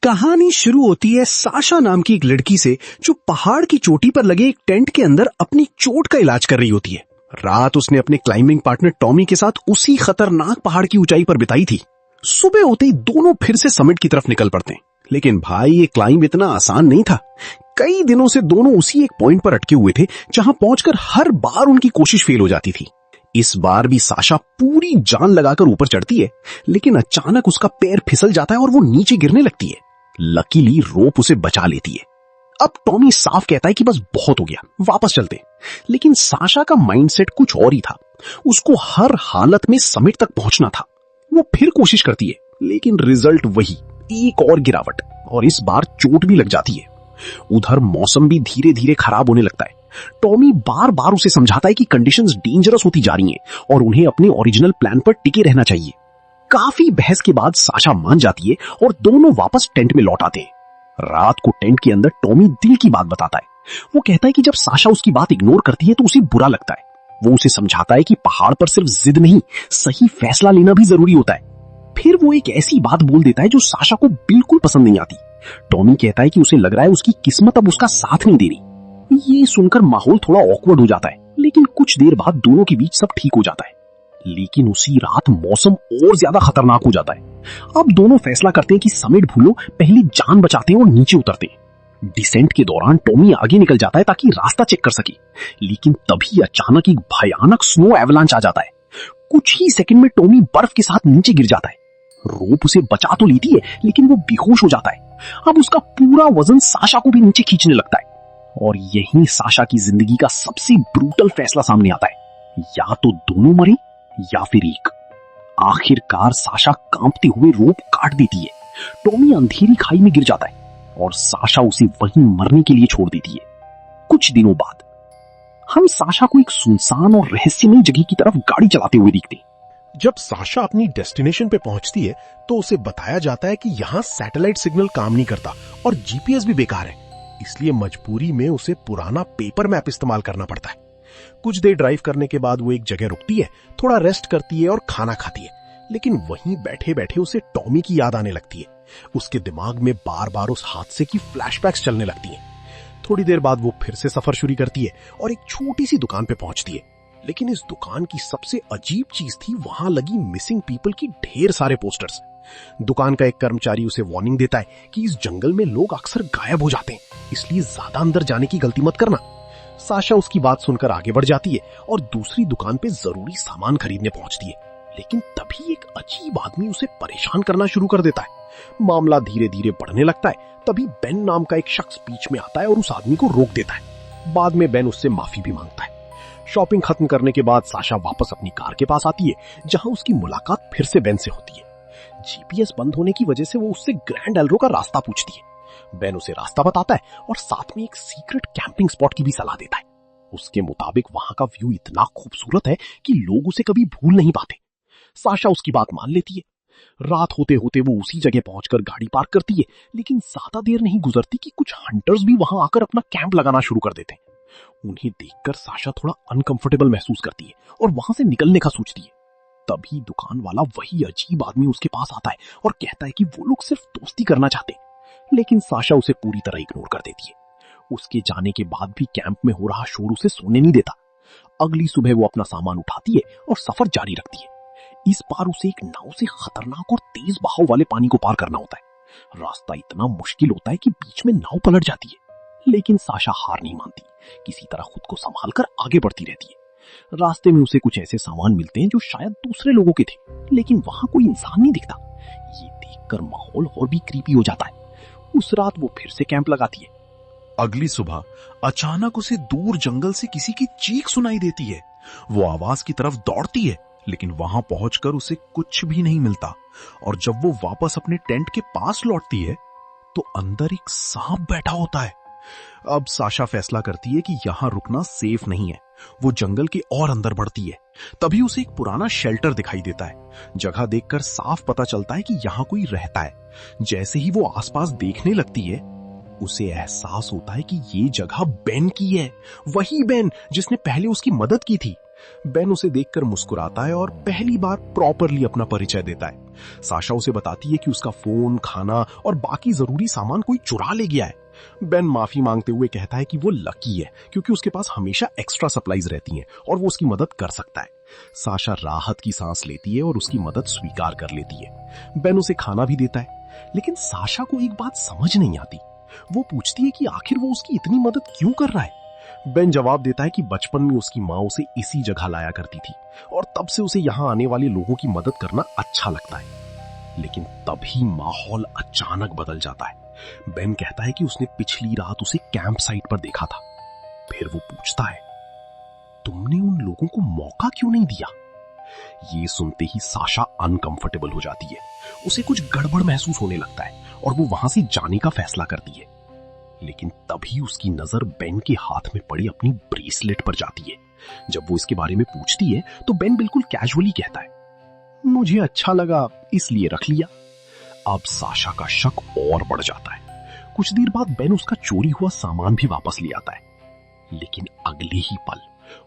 कहानी शुरू होती है साशा नाम की एक लड़की से जो पहाड़ की चोटी पर लगे एक टेंट के अंदर अपनी चोट का इलाज कर रही होती है। रात उसने अपने क्लाइंबिंग पार्टनर टॉमी के साथ उसी खतरनाक पहाड़ की ऊंचाई पर बिताई थी। सुबह होते ही दोनों फिर से समिट की तरफ निकल पड़ते हैं, लेकिन भाई ये क्लाइंब इतना आसान नहीं था। कई दिनों से दोनों उसी एक पॉइंट पर अटके हुए थे जहां पहुंचकर हर बार उनकी कोशिश फेल हो जाती थी। इस बार भी साशा पूरी जान लगाकर ऊपर चढ़ती है, लेकिन अचानक उसका पैर फिसल जाता है और वो नीचे गिरने लगती है। लकीली रोप उसे बचा लेती है। अब टॉमी साफ कहता है कि बस बहुत हो गया, वापस चलते। लेकिन साशा का माइंडसेट कुछ और ही था। उसको हर हालत में समिट तक पहुंचना था। वो फिर कोशिश करती है, लेकिन रिजल्ट वही, एक और गिरावट, और इस बार चोट भी लग जाती है। उधर मौसम भी धीरे धीरे खराब होने लगता है। टॉमी बार बार उसे समझाता है कि कंडीशंस डेंजरस होती जा रही हैं और उन्हें अपने ओरिजिनल प्लान पर टिके रहना चाहिए। काफी बहस के बाद साशा मान जाती है और दोनों वापस टेंट में लौट आते हैं। रात को टेंट के अंदर टॉमी दिल की बात बताता है। वो कहता है कि जब साशा उसकी बात इग्नोर करती है तो उसे बुरा लगता है। वो उसे समझाता है कि पहाड़ पर सिर्फ जिद नहीं, सही फैसला लेना भी जरूरी होता है। फिर वो एक ऐसी बात बोल देता है जो साशा को बिल्कुल पसंद नहीं आती। टॉमी कहता है कि उसे लग रहा है उसकी किस्मत अब उसका साथ नहीं दे रही। ये सुनकर माहौल थोड़ा ऑकवर्ड हो जाता है, लेकिन कुछ देर बाद दोनों के बीच सब ठीक हो जाता है। लेकिन उसी रात मौसम और ज्यादा खतरनाक हो जाता है। अब दोनों फैसला करते हैं कि समिट भूलो, पहले जान बचाते हैं और नीचे उतरते हैं। डिसेंट के दौरान टॉमी आगे निकल जाता है ताकि रास्ता चेक कर सके, लेकिन तभी अचानक एक भयानक स्नो एवलांच आ जाता है। कुछ ही सेकंड में टॉमी बर्फ के साथ नीचे गिर जाता है। रोप उसे बचा तो लेती है, लेकिन वो बेहोश हो जाता है। अब उसका पूरा वजन साशा को भी नीचे खींचने लगता है, और यहीं साशा की जिंदगी का सबसे ब्रूटल फैसला सामने आता है। या तो दोनों मरे या फिर एक। आखिरकार साशा कांपते हुए रोप काट देती है। टॉमी अंधेरी खाई में गिर जाता है और साशा उसे वहीं मरने के लिए छोड़ देती है। कुछ दिनों बाद हम साशा को एक सुनसान और रहस्यमयी जगह की तरफ गाड़ी चलाते हुए देखते हैं। जब साशा अपनी डेस्टिनेशन पे पहुंचती है तो उसे बताया जाता है कि यहाँ सैटेलाइट सिग्नल काम नहीं करता और जीपीएस भी बेकार है, इसलिए मजबूरी में उसे पुराना पेपर मैप इस्तेमाल करना पड़ता है। कुछ देर ड्राइव करने के बाद वो एक जगह रुकती है, थोड़ा रेस्ट करती है और खाना खाती है, लेकिन वहीं बैठे बैठे उसे टॉमी की याद आने लगती है। उसके दिमाग में बार बार उस हादसे की फ्लैशबैक्स चलने लगती हैं। थोड़ी देर बाद वो फिर से सफर शुरू करती है और एक छोटी सी दुकान पे पहुंचती है, लेकिन इस दुकान की सबसे अजीब चीज थी वहां लगी मिसिंग पीपल की ढेर सारे पोस्टर्स। दुकान का एक कर्मचारी उसे वार्निंग देता है कि इस जंगल में लोग अक्सर गायब हो जाते हैं, इसलिए ज्यादा अंदर जाने की गलती मत करना। साशा उसकी बात सुनकर आगे बढ़ जाती है और दूसरी दुकान पे जरूरी सामान खरीदने पहुंचती है, लेकिन तभी एक अजीब आदमी उसे परेशान करना शुरू कर देता है। मामला धीरे धीरे बढ़ने लगता है। तभी बेन नाम का एक शख्स बीच में आता है और उस आदमी को रोक देता है। बाद में बेन उससे माफी भी मांगता है। शॉपिंग खत्म करने के बाद साशा वापस अपनी कार के पास आती है, जहां उसकी मुलाकात फिर से बेन से होती है। जीपीएस बंद होने की वजह से वो उससे ग्रैंड एल्रो का रास्ता पूछती है। बेन उसे रास्ता बताता है और साथ में एक सीक्रेट कैंपिंग स्पॉट की भी सलाह देता है। उसके मुताबिक वहां का व्यू इतना खूबसूरत है कि लोग उसे कभी भूल नहीं पाते। साशा उसकी बात मान लेती है। रात होते होते वो उसी जगह पहुंचकर गाड़ी पार्क करती है, लेकिन ज्यादा देर नहीं गुजरती कि कुछ हंटर्स भी वहां आकर अपना कैंप लगाना शुरू कर देते हैं। उन्हें देखकर साशा थोड़ा अनकंफर्टेबल महसूस करती है और वहां से निकलने का सोचती है। तभी दुकान वाला वही अजीब आदमी उसके पास आता है और कहता है कि वो लोग सिर्फ दोस्ती करना चाहते हैं, लेकिन साशा उसे पूरी तरह इग्नोर कर देती है। उसके जाने के बाद भी कैंप में हो रहा शोर उसे सोने नहीं देता। अगली सुबह वो अपना सामान उठाती है और सफर जारी रखती है। इस बार उसे एक नाव से खतरनाक और तेज बहाव वाले पानी को पार करना होता है। रास्ता इतना मुश्किल होता है कि बीच में नाव पलट जाती है, लेकिन साशा हार नहीं मानती। किसी तरह खुद को संभाल कर आगे बढ़ती रहती है। रास्ते में उसे कुछ ऐसे सामान मिलते हैं जो शायद दूसरे लोगों के थे, लेकिन वहां कोई इंसान नहीं दिखता। ये देखकर माहौल और भी क्रीपी हो जाता है। उस रात वो फिर से कैंप लगाती है। अगली सुबह अचानक उसे दूर जंगल से किसी की चीख सुनाई देती है। वो आवाज की तरफ दौड़ती है, लेकिन वहां पहुंचकर उसे कुछ भी नहीं मिलता। और जब वो वापस अपने टेंट के पास लौटती है तो अंदर एक सांप बैठा होता है। अब साशा फैसला करती है कि यहां रुकना सेफ नहीं है। वो जंगल के और अंदर बढ़ती है। तभी उसे एक पुराना शेल्टर दिखाई देता है। जगह देखकर साफ पता चलता है कि यहां कोई रहता है। जैसे ही वो आसपास देखने लगती है, उसे एहसास होता है कि ये जगह बेन की है। वही बेन जिसने पहले उसकी मदद की थी। बेन उसे देखकर मुस्कुराता है और पहली बार प्रॉपरली अपना परिचय देता है। साशा उसे बताती है कि उसका फोन, खाना और बाकी जरूरी सामान कोई चुरा ले गया है। बेन माफी मांगते हुए कहता है कि वो लकी है क्योंकि उसके पास हमेशा एक्स्ट्रा सप्लाईज रहती हैं और वो उसकी मदद कर सकता है। साशा राहत की सांस लेती है और उसकी मदद स्वीकार कर लेती है। बेन उसे खाना भी देता है, लेकिन साशा को एक बात समझ नहीं आती। वो पूछती है कि आखिर वो उसकी इतनी मदद क्यों कर रहा है। बेन जवाब देता है कि बचपन में उसकी माँ उसे इसी जगह लाया करती थी और तब से उसे यहां आने वाले लोगों की मदद करना अच्छा लगता है। लेकिन तभी माहौल अचानक बदल जाता है। बेन कहता है कि उसने पिछली रात उसे कैंप साइट पर देखा था। फिर वो पूछता है, तुमने उन लोगों को मौका क्यों नहीं दिया? ये सुनते ही साशा अनकंफर्टेबल हो जाती है। उसे कुछ गड़बड़ महसूस होने लगता है और वो वहां से जाने का फैसला करती है। लेकिन तभी उसकी नजर बेन के हाथ में पड़ी अपनी ब्रेसलेट पर जाती है। जब वो इसके बारे में पूछती है तो बेन बिल्कुल कैजुअली कहता है, मुझे अच्छा लगा इसलिए रख लिया। अब साशा का शक और बढ़ जाता है। कुछ देर बाद बेन उसका चोरी हुआ सामान भी वापस ले आता है, लेकिन अगले ही पल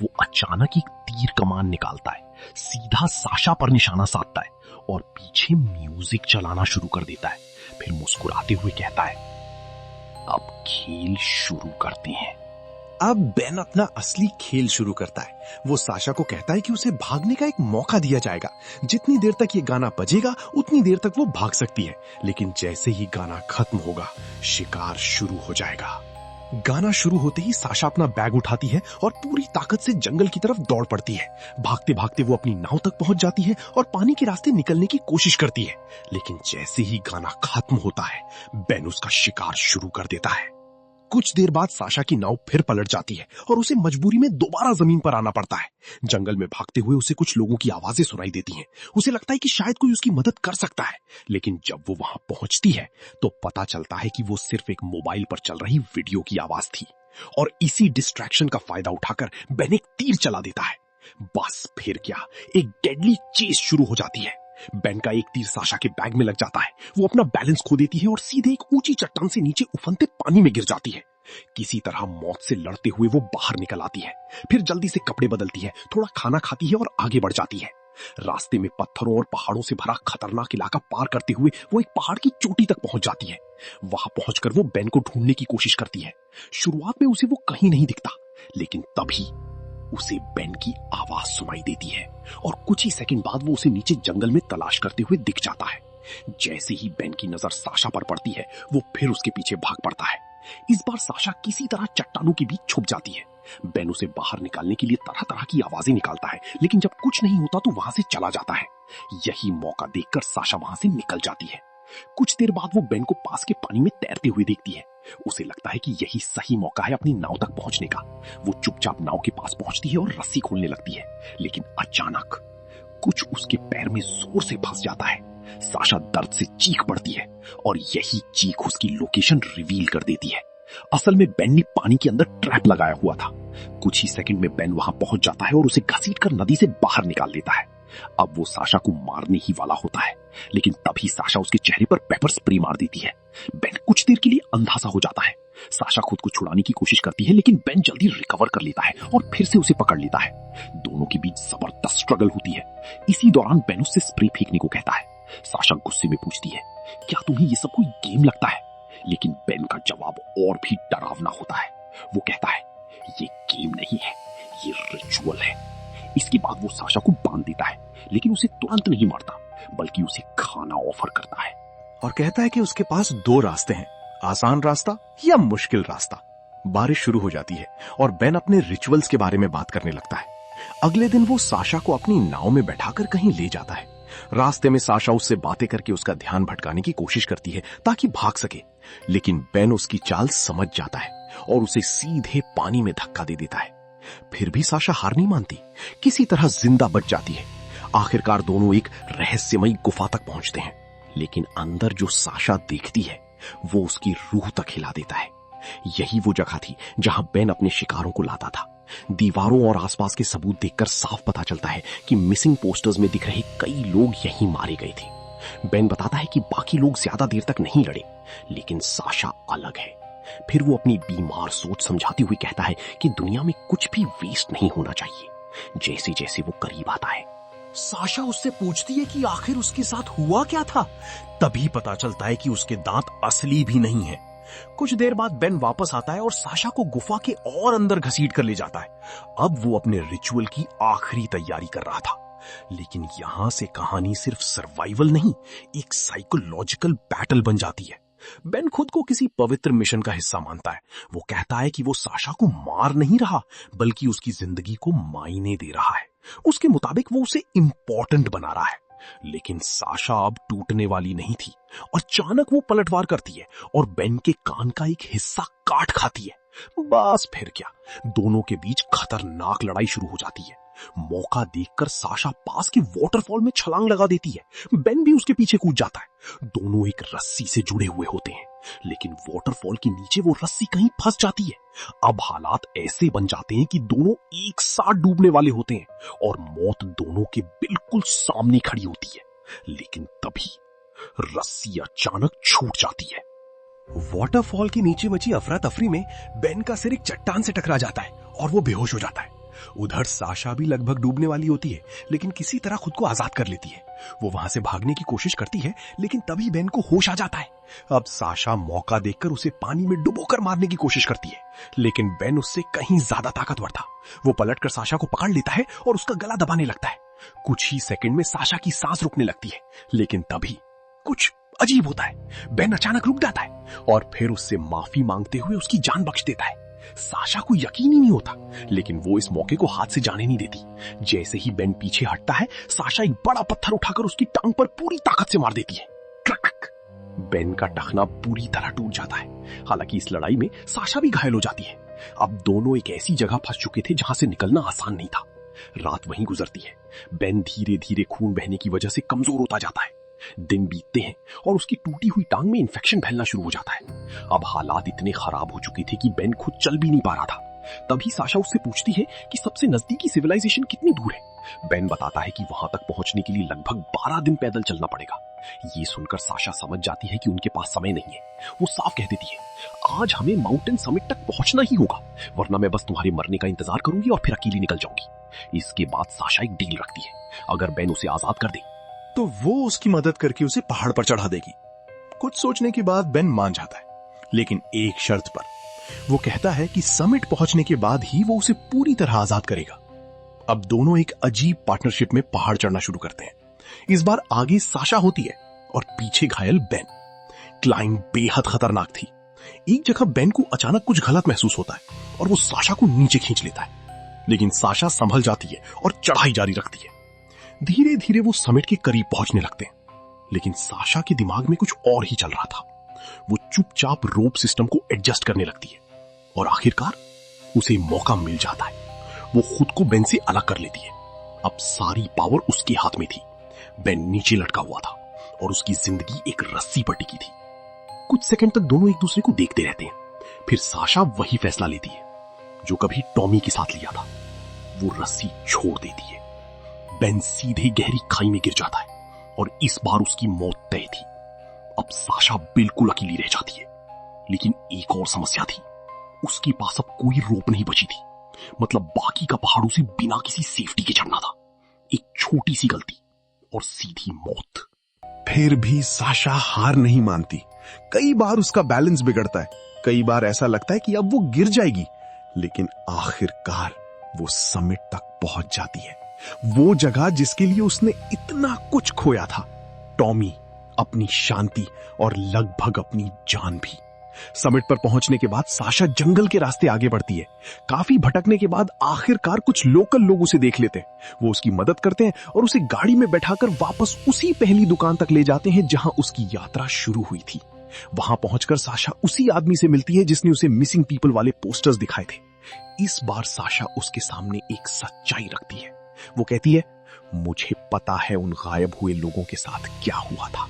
वो अचानक एक तीर कमान निकालता है, सीधा साशा पर निशाना साधता है और पीछे म्यूजिक चलाना शुरू कर देता है। फिर मुस्कुराते हुए कहता है, अब खेल शुरू करते हैं। अब बेन अपना असली खेल शुरू करता है। वो साशा को कहता है कि उसे भागने का एक मौका दिया जाएगा। जितनी देर तक ये गाना बजेगा उतनी देर तक वो भाग सकती है, लेकिन जैसे ही गाना खत्म होगा शिकार शुरू हो जाएगा। गाना शुरू होते ही साशा अपना बैग उठाती है और पूरी ताकत से जंगल की तरफ दौड़ पड़ती है। भागते भागते वो अपनी नाव तक पहुंच जाती है और पानी के रास्ते निकलने की कोशिश करती है, लेकिन जैसे ही गाना खत्म होता है बेन उसका शिकार शुरू कर देता है। कुछ देर बाद साशा की नाव फिर पलट जाती है और उसे मजबूरी में दोबारा जमीन पर आना पड़ता है। जंगल में भागते हुए उसे कुछ लोगों की आवाजें सुनाई देती हैं। उसे लगता है कि शायद कोई उसकी मदद कर सकता है, लेकिन जब वो वहां पहुंचती है तो पता चलता है कि वो सिर्फ एक मोबाइल पर चल रही वीडियो की आवाज थी और इसी डिस्ट्रैक्शन का फायदा उठाकर बेन एक तीर चला देता है। बस फिर क्या, एक डेडली चेस शुरू हो जाती है। बेन का एक तीर साशा के बैग में लग जाता है। वो अपना बैलेंस खो देती है और सीधे एक ऊंची चट्टान से नीचे उफनते पानी में गिर जाती है। किसी तरह मौत से लड़ते हुए वो बाहर निकल आती है। फिर जल्दी से कपड़े बदलती है, थोड़ा खाना खाती है और आगे बढ़ जाती है। रास्ते में पत्थरों और पहाड़ों से भरा खतरनाक इलाका पार करते हुए वो एक पहाड़ की चोटी तक पहुंच जाती है। वहां पहुंचकर वो बेन को ढूंढने की कोशिश करती है। शुरुआत में उसे वो कहीं नहीं दिखता, लेकिन तभी उसे बेन की आवाज सुनाई देती है और कुछ ही सेकंड बाद वो उसे नीचे जंगल में तलाश करते हुए दिख जाता है। जैसे ही बेन की नजर साशा पर पड़ती है वो फिर उसके पीछे भाग पड़ता है। इस बार साशा किसी तरह चट्टानों के बीच छुप जाती है। बेन उसे बाहर निकालने के लिए तरह तरह की आवाजें निकालता है, लेकिन जब कुछ नहीं होता तो वहां से चला जाता है। यही मौका देखकर साशा वहां से निकल जाती है। कुछ देर बाद वो बेन को पास के पानी में तैरते हुए देखती है। उसे लगता है कि यही सही मौका है अपनी नाव तक पहुंचने का। वो चुपचाप नाव के पास पहुंचती है और रस्सी खोलने लगती है, लेकिन अचानक कुछ उसके पैर में जोर से फंस जाता है। साशा दर्द से चीख पड़ती है और यही चीख उसकी लोकेशन रिवील कर देती है। असल में बेन ने पानी के अंदर ट्रैप लगाया हुआ था। कुछ ही सेकंड में बेन वहां पहुंच जाता है और उसे घसीटकर नदी से बाहर निकाल देता है। अब वो साशा को मारने ही वाला होता है, लेकिन तभी साशा उसके चेहरे पर पेपर स्प्रे मार देती है। बेन कुछ देर के लिए अंधा सा हो जाता है। साशा खुद को छुड़ाने की कोशिश करती है, लेकिन बेन जल्दी रिकवर कर लेता है और फिर से उसे पकड़ लेता है। दोनों के बीच जबरदस्त स्ट्रगल होती है। इसी दौरान बेन उससे स्प्रे फेंकने को कहता है। साशा गुस्से में पूछती है, क्या तुम्हें ये सब कोई गेम लगता है? लेकिन बेन का जवाब और भी डरावना होता है। वो कहता है, ये गेम नहीं है, ये रिचुअल है। इसके बाद वो साशा को बांध देता है, लेकिन उसे तुरंत नहीं मारता, बल्कि उसे खाना ऑफर करता है और कहता है कि उसके पास दो रास्ते हैं, आसान रास्ता या मुश्किल रास्ता। बारिश शुरू हो जाती है और बेन अपने रिचुअल्स के बारे में बात करने लगता है। अगले दिन वो साशा को अपनी नाव में बैठाकर कहीं ले जाता है। रास्ते में साशा उससे बातें करके उसका ध्यान भटकाने की कोशिश करती है ताकि भाग सके, लेकिन बेन उसकी चाल समझ जाता है और उसे सीधे पानी में धक्का दे देता है। फिर भी साशा हार नहीं मानती, किसी तरह जिंदा बच जाती है। आखिरकार दोनों एक रहस्यमयी गुफा तक पहुंचते हैं, लेकिन अंदर जो साशा देखती है वो उसकी रूह तक हिला देता है। यही वो जगह थी जहां बेन अपने शिकारों को लाता था। दीवारों और आसपास के सबूत देखकर साफ पता चलता है कि मिसिंग पोस्टर्स में दिख रहे कई लोग यहीं मारे गए थे। बेन बताता है कि बाकी लोग ज्यादा देर तक नहीं लड़े, लेकिन साशा अलग है। फिर वो अपनी बीमार सोच समझाते हुए कहता है कि दुनिया में कुछ भी वेस्ट नहीं होना चाहिए। जैसे जैसे वो करीब आता है। साशा उससे पूछती है कि आखिर उसके साथ हुआ क्या था। तभी पता चलता है कि उसके दांत असली भी नहीं है। कुछ देर बाद बेन वापस आता है और साशा को गुफा के और अंदर घसीट कर ले जाता है। अब वो अपने रिचुअल की आखिरी तैयारी कर रहा था। लेकिन यहां से कहानी सिर्फ सर्वाइवल नहीं, एक साइकोलॉजिकल बैटल बन जाती है। बेन खुद को किसी पवित्र मिशन का हिस्सा मानता है। वो कहता है कि वो साशा को मार नहीं रहा, बल्कि उसकी जिंदगी को मायने दे रहा है। उसके मुताबिक वो उसे इंपॉर्टेंट बना रहा है। लेकिन साशा अब टूटने वाली नहीं थी और अचानक वो पलटवार करती है और बेन के कान का एक हिस्सा काट खाती है। बस फिर क्या, दोनों के बीच खतरनाक लड़ाई शुरू हो जाती है। मौका देखकर साशा पास के वाटरफॉल में छलांग लगा देती है। बेन भी उसके पीछे कूद जाता है। दोनों एक रस्सी से जुड़े हुए होते हैं, लेकिन वाटरफॉल के नीचे वो रस्सी कहीं फंस जाती है। अब हालात ऐसे बन जाते हैं कि दोनों एक साथ डूबने वाले होते हैं और मौत दोनों के बिल्कुल सामने खड़ी होती है। लेकिन तभी रस्सी अचानक छूट जाती है। वाटरफॉल के नीचे बची अफरा तफरी में बेन का सिर एक चट्टान से टकरा जाता है और वो बेहोश हो जाता है। उधर साशा भी लगभग डूबने वाली होती है, लेकिन किसी तरह खुद को आजाद कर लेती है। वो वहां से भागने की कोशिश करती है, लेकिन तभी बेन को होश आ जाता है। अब साशा मौका देखकर उसे पानी में डुबोकर मारने की कोशिश करती है, लेकिन बेन उससे कहीं ज्यादा ताकतवर था। वो पलटकर साशा को पकड़ लेता है और उसका गला दबाने लगता है। कुछ ही सेकंड में साशा की सांस रुकने लगती है, लेकिन तभी कुछ अजीब होता है। बेन अचानक रुक जाता है और फिर उससे माफी मांगते हुए उसकी जान बख्श देता है। साशा को यकीन ही नहीं होता, लेकिन वो इस मौके को हाथ से जाने नहीं देती। जैसे ही बेन पीछे हटता है, साशा एक बड़ा पत्थर उठाकर उसकी टांग पर पूरी ताकत से मार देती है। ट्रक! बेन का टखना पूरी तरह टूट जाता है। हालांकि इस लड़ाई में साशा भी घायल हो जाती है। अब दोनों एक ऐसी जगह फंस चुके थे जहां से निकलना आसान नहीं था। रात वहीं गुजरती है। बेन धीरे धीरे खून बहने की वजह से कमजोर होता जाता है। दिन बीतते हैं और उसकी टूटी हुई टांग में इंफेक्शन फैलना शुरू हो जाता है। अब हालात इतने खराब हो चुके थे कि बेन खुद चल भी नहीं पा रहा था। तभी साशा उससे पूछती है कि सबसे नजदीकी सिविलाइजेशन कितनी दूर है। बेन बताता है कि वहां तक पहुंचने के लिए लगभग 12 दिन पैदल चलना पड़ेगा। ये सुनकर साशा समझ जाती है कि उनके पास समय नहीं है। वो साफ कह देती है, आज हमें माउंटेन समिट तक पहुंचना ही होगा, वरना मैं बस तुम्हारे मरने का इंतजार करूंगी और फिर अकेली निकल जाऊंगी। इसके बाद साशा एक डील रखती है, अगर बेन उसे आजाद कर दे तो वो उसकी मदद करके उसे पहाड़ पर चढ़ा देगी। कुछ सोचने के बाद बेन मान जाता है, लेकिन एक शर्त पर। वो कहता है कि समिट पहुंचने के बाद ही वो उसे पूरी तरह आजाद करेगा। अब दोनों एक अजीब पार्टनरशिप में पहाड़ चढ़ना शुरू करते हैं। इस बार आगे साशा होती है और पीछे घायल बेन। क्लाइंब बेहद खतरनाक थी। एक जगह बेन को अचानक कुछ गलत महसूस होता है और वो साशा को नीचे खींच लेता है, लेकिन साशा संभल जाती है और चढ़ाई जारी रखती है। धीरे धीरे वो समिट के करीब पहुंचने लगते हैं, लेकिन साशा के दिमाग में कुछ और ही चल रहा था। वो चुपचाप रोप सिस्टम को एडजस्ट करने लगती है और आखिरकार उसे मौका मिल जाता है। वो खुद को बेन से अलग कर लेती है। अब सारी पावर उसके हाथ में थी। बेन नीचे लटका हुआ था और उसकी जिंदगी एक रस्सी पर टिकी थी। कुछ सेकंड तक दोनों एक दूसरे को देखते रहते हैं। फिर साशा वही फैसला लेती है जो कभी टॉमी के साथ लिया था। वो रस्सी छोड़ देती है। बेन सीधे गहरी खाई में गिर जाता है और इस बार उसकी मौत तय थी। अब साशा बिल्कुल अकेली रह जाती है, लेकिन एक और समस्या थी। उसके पास अब कोई रोप नहीं बची थी। मतलब बाकी का पहाड़ों से बिना किसी सेफ्टी के चढ़ना था। एक छोटी सी गलती और सीधी मौत। फिर भी साशा हार नहीं मानती। कई बार उसका बैलेंस बिगड़ता है, कई बार ऐसा लगता है कि अब वो गिर जाएगी, लेकिन आखिरकार वो समिट तक पहुंच जाती है। वो जगह जिसके लिए उसने इतना कुछ खोया था। टॉमी, अपनी शांति और लगभग अपनी जान भी। समिट पर पहुंचने के बाद साशा जंगल के रास्ते आगे बढ़ती है। काफी भटकने के बाद आखिरकार कुछ लोकल लोग उसे देख लेते हैं। वो उसकी मदद करते हैं और उसे गाड़ी में बैठाकर वापस उसी पहली दुकान तक ले जाते हैं जहां उसकी यात्रा शुरू हुई थी। वहां पहुंचकर साशा उसी आदमी से मिलती है जिसने उसे मिसिंग पीपल वाले पोस्टर्स दिखाए थे। इस बार साशा उसके सामने एक सच्चाई रखती है। वो कहती है, मुझे पता है उन गायब हुए लोगों के साथ क्या हुआ था।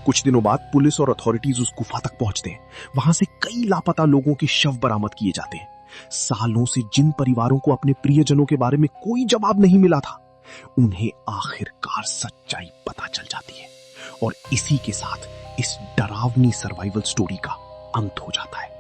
कुछ दिनों बाद पुलिस और अथॉरिटीज उस गुफा तक पहुंचते हैं। वहां से कई लापता लोगों के शव बरामद किए जाते हैं। सालों से जिन परिवारों को अपने प्रियजनों के बारे में कोई जवाब नहीं मिला था, उन्हें आखिरकार सच्चाई पता चल जाती है और इसी के साथ इस डरावनी सर्वाइवल स्टोरी का अंत हो जाता है।